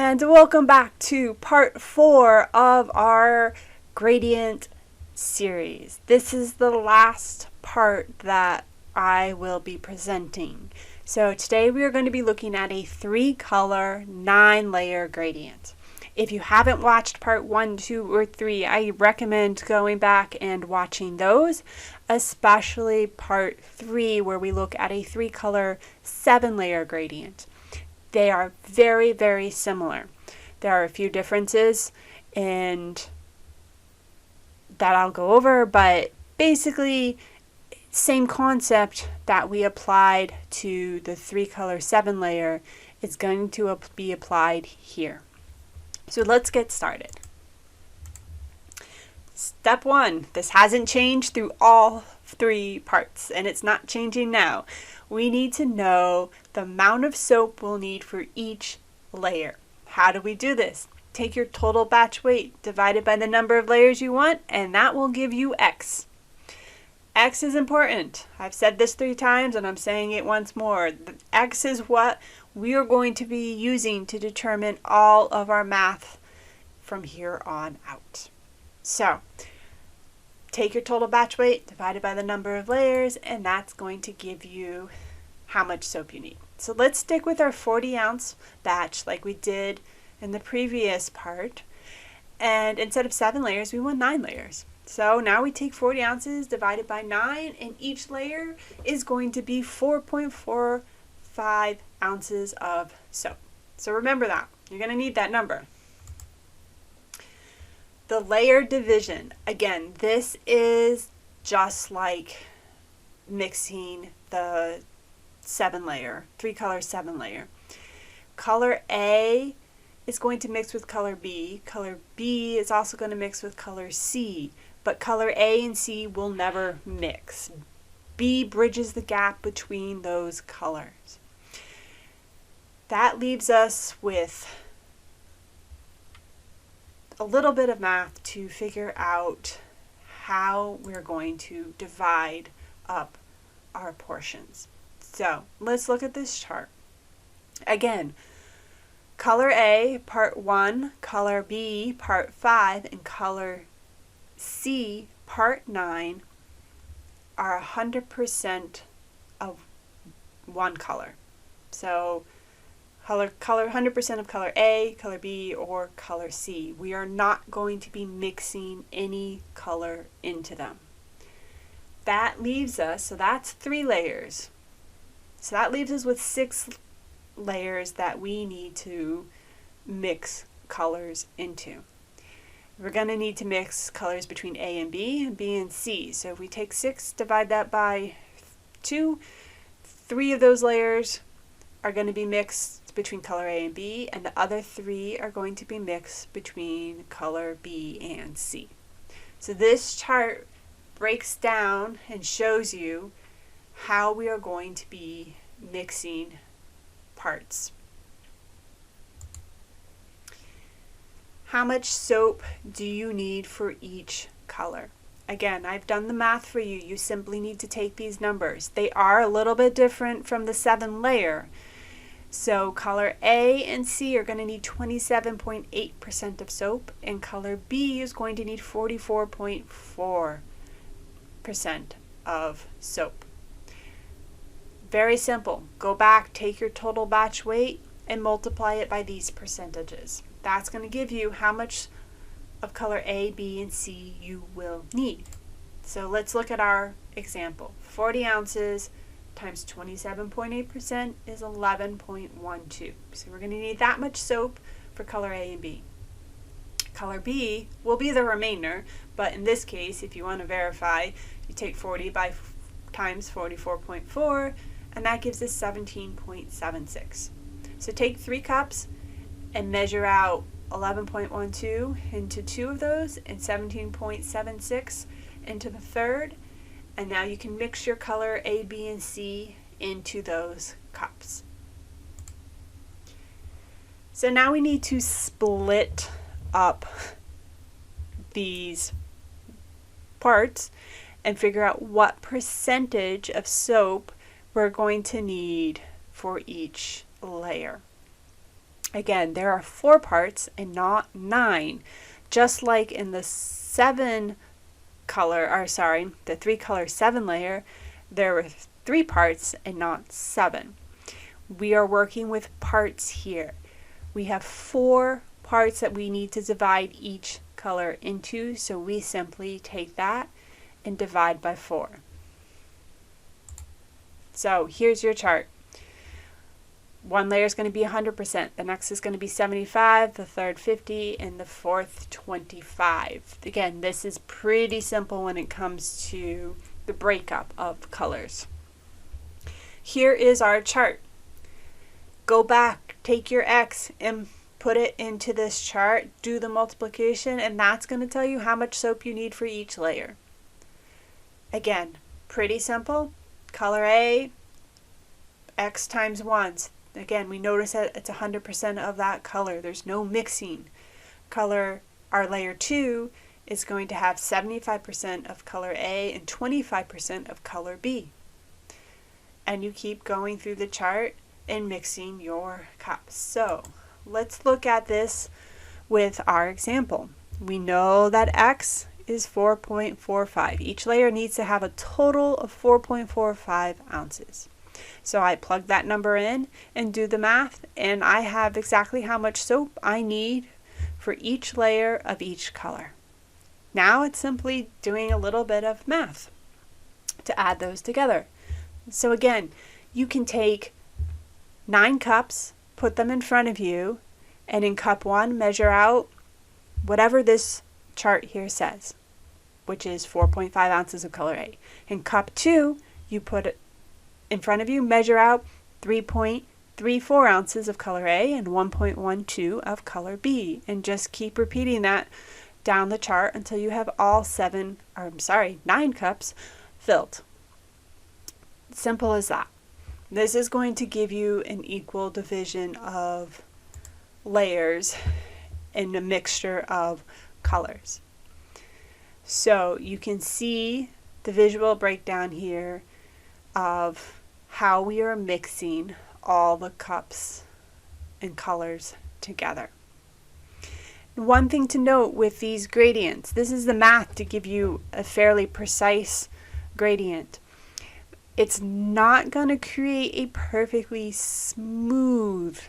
And welcome back to part 4 of our gradient series. This is the last part that I will be presenting. So today we are going to be looking at a 3-color, 9-layer gradient. If you haven't watched part 1, 2, or 3, I recommend going back and watching those, especially part 3 where we look at a 3-color, 7-layer gradient. They are very, very similar. There are a few differences and that I'll go over, but basically same concept that we applied to the 3-color 7-layer is going to be applied here. So let's get started. Step 1. This hasn't changed through all 3 parts, and it's not changing now. We need to know the amount of soap we'll need for each layer. How do we do this? Take your total batch weight divided by the number of layers you want, and that will give you X. X is important. I've said this 3 times and I'm saying it once more. X is what we are going to be using to determine all of our math from here on out. So, take your total batch weight divided by the number of layers, and that's going to give you how much soap you need. So let's stick with our 40-ounce batch like we did in the previous part. And instead of 7 layers, we want 9 layers. So now we take 40 ounces divided by 9, and each layer is going to be 4.45 ounces of soap. So remember that. You're going to need that number. The layer division. Again, this is just like mixing the 7-layer, 3-color 7-layer. Color A is going to mix with color B. Color B is also going to mix with color C, but color A and C will never mix. B bridges the gap between those colors. That leaves us with a little bit of math to figure out how we're going to divide up our portions. So let's look at this chart. Again, color A, part 1, color B, part 5, and color C, part 9 are 100% of one color. So color 100% of color A, color B, or color C. We are not going to be mixing any color into them. That leaves us, so that's 3 layers. So that leaves us with 6 layers that we need to mix colors into. We're going to need to mix colors between A and B and C. So if we take 6, divide that by 2, 3 of those layers are going to be mixed between color A and B, and the other 3 are going to be mixed between color B and C. So this chart breaks down and shows you how we are going to be mixing parts. How much soap do you need for each color? Again, I've done the math for you. You simply need to take these numbers. They are a little bit different from the 7-layer. So color A and C are going to need 27.8% of soap, and color B is going to need 44.4% of soap. Very simple. Go back, take your total batch weight, and multiply it by these percentages. That's going to give you how much of color A, B, and C you will need. So let's look at our example. 40 ounces times 27.8% is 11.12. So we're going to need that much soap for color A and B. Color B will be the remainder, but in this case, if you want to verify, you take 40 times 44.4, and that gives us 17.76. So take 3 cups and measure out 11.12 into 2 of those and 17.76 into the third, and now you can mix your color A, B, and C into those cups. So now we need to split up these parts and figure out what percentage of soap we're going to need for each layer. Again, there are 4 parts and not 9, just like in the 3 color 7 layer, there were 3 parts and not 7. We are working with parts here. We have 4 parts that we need to divide each color into, so we simply take that and divide by 4. So here's your chart. One layer is going to be 100%, the next is going to be 75, the third 50, and the fourth 25. Again, this is pretty simple when it comes to the breakup of colors. Here is our chart. Go back, take your X and put it into this chart, do the multiplication, and that's going to tell you how much soap you need for each layer. Again, pretty simple. Color A, X times 1. Again, we notice that it's 100% of that color. There's no mixing. Our layer 2 is going to have 75% of color A and 25% of color B. And you keep going through the chart and mixing your cups. So let's look at this with our example. We know that X is 4.45. Each layer needs to have a total of 4.45 ounces. So I plug that number in and do the math, and I have exactly how much soap I need for each layer of each color. Now it's simply doing a little bit of math to add those together. So again, you can take 9 cups, put them in front of you, and in cup 1 measure out whatever this chart here says, which is 4.5 ounces of color A. In cup 2, you put it in front of you, measure out 3.34 ounces of color A and 1.12 of color B, and just keep repeating that down the chart until you have all 9 cups filled. Simple as that. This is going to give you an equal division of layers and a mixture of colors. So you can see the visual breakdown here of how we are mixing all the cups and colors together. One thing to note with these gradients, this is the math to give you a fairly precise gradient. It's not going to create a perfectly smooth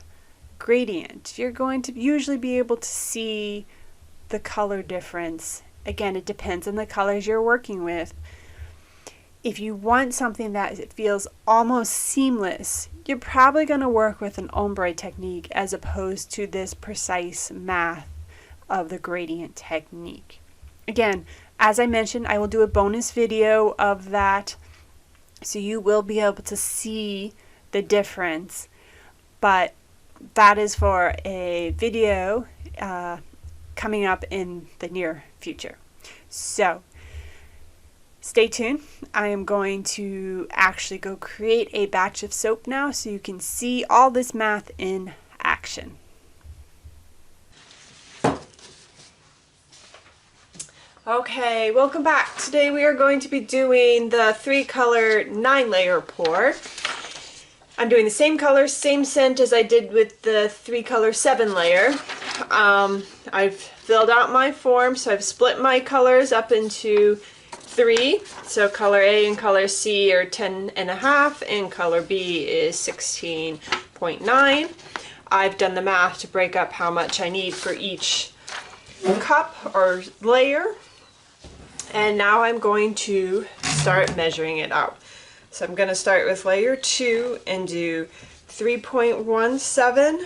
gradient. You're going to usually be able to see the color difference. Again, it depends on the colors you're working with. If you want something that feels almost seamless, you're probably going to work with an ombre technique as opposed to this precise math of the gradient technique. Again, as I mentioned, I will do a bonus video of that, so you will be able to see the difference, but that is for a video coming up in the near future. So stay tuned. I am going to actually go create a batch of soap now so you can see all this math in action. Okay, welcome back. Today we are going to be doing the 3-color 9-layer pour. I'm doing the same color, same scent as I did with the 3-color 7-layer. I've filled out my form, so I've split my colors up into 3. So color A and color C are 10.5 and color B is 16.9. I've done the math to break up how much I need for each cup or layer. And now I'm going to start measuring it out. So I'm going to start with layer 2 and do 3.17.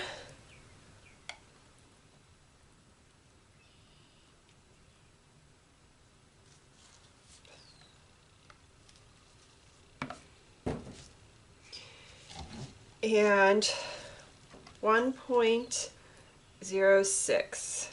And 1.06.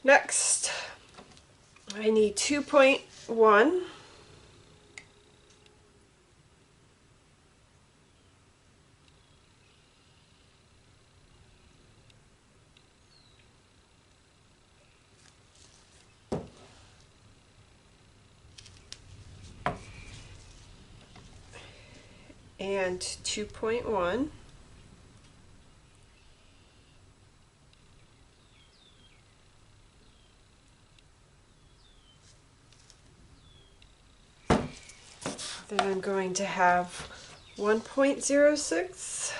Next, I need 2.1. and 2.1. Then I'm going to have 1.06.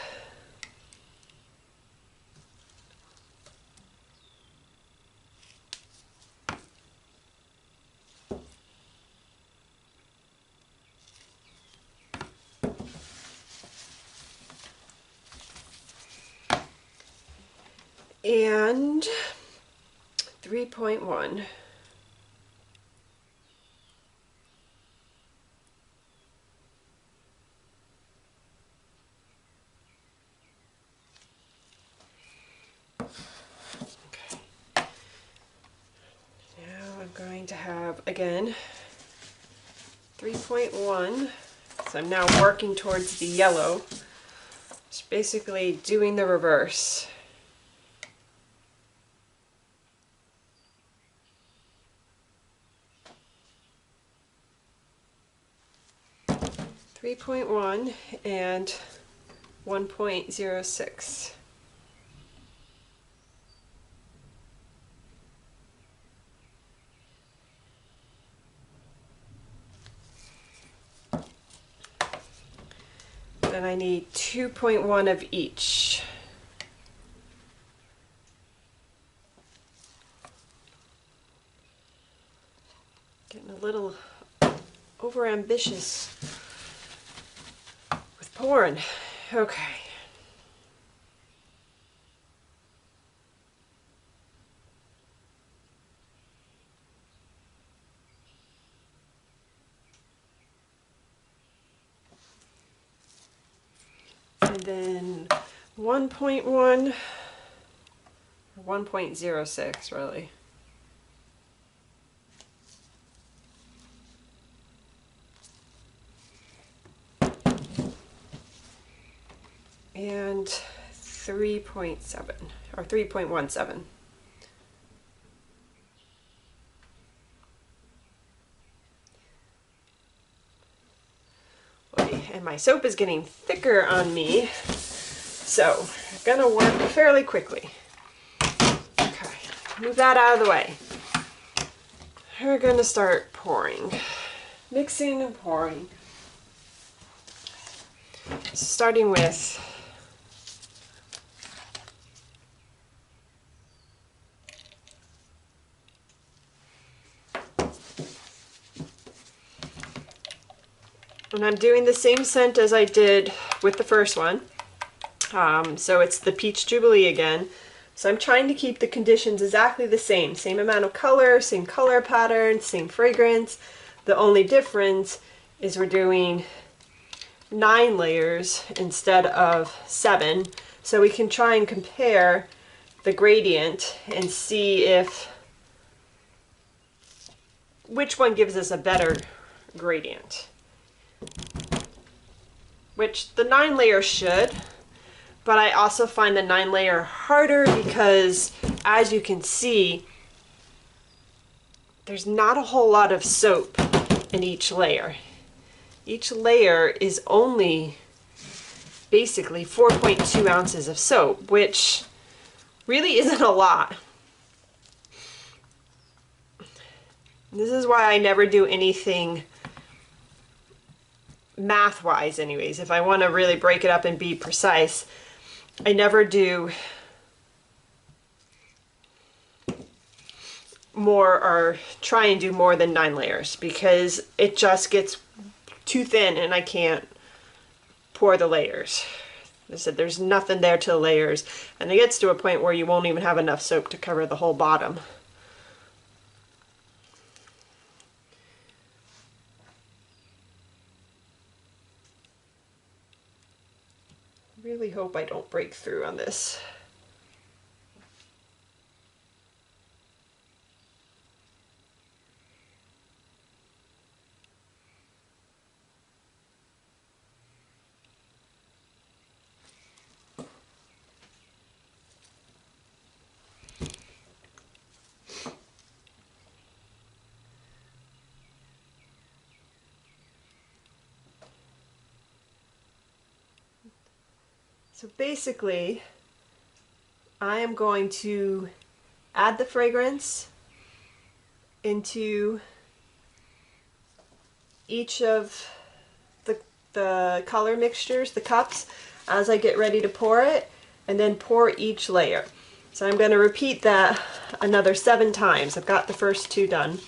And 3.1. I'm going to have, again, 3.1. So I'm now working towards the yellow. It's basically doing the reverse. .1 and 1.06. Then I need 2.1 of each. Getting a little overambitious with pouring. Okay. And then 1.1 or 1.06 really. And 3.7 or 3.17. And my soap is getting thicker on me, so I'm gonna work fairly quickly. Okay, move that out of the way. We're gonna start pouring, mixing and pouring. Starting with and I'm doing the same scent as I did with the first one. So it's the Peach Jubilee again. So I'm trying to keep the conditions exactly the same. Same amount of color, same color pattern, same fragrance. The only difference is we're doing 9 layers instead of 7. So we can try and compare the gradient and see which one gives us a better gradient. Which the 9 layer should, but I also find the 9 layer harder because, as you can see, there's not a whole lot of soap in each layer. Each layer is only basically 4.2 ounces of soap, which really isn't a lot. This is why I never do anything math-wise anyways. If I want to really break it up and be precise, I never do more or try and do more than 9 layers because it just gets too thin and I can't pour the layers. I said there's nothing there to the layers, and it gets to a point where you won't even have enough soap to cover the whole bottom. Really hope I don't break through on this. So basically, I am going to add the fragrance into each of the color mixtures, the cups, as I get ready to pour it, and then pour each layer. So I'm going to repeat that another 7 times. I've got the first 2 done.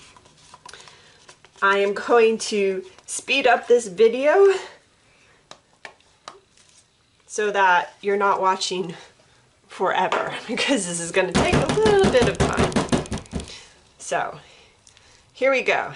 I am going to speed up this video so that you're not watching forever, because this is going to take a little bit of time. So here we go.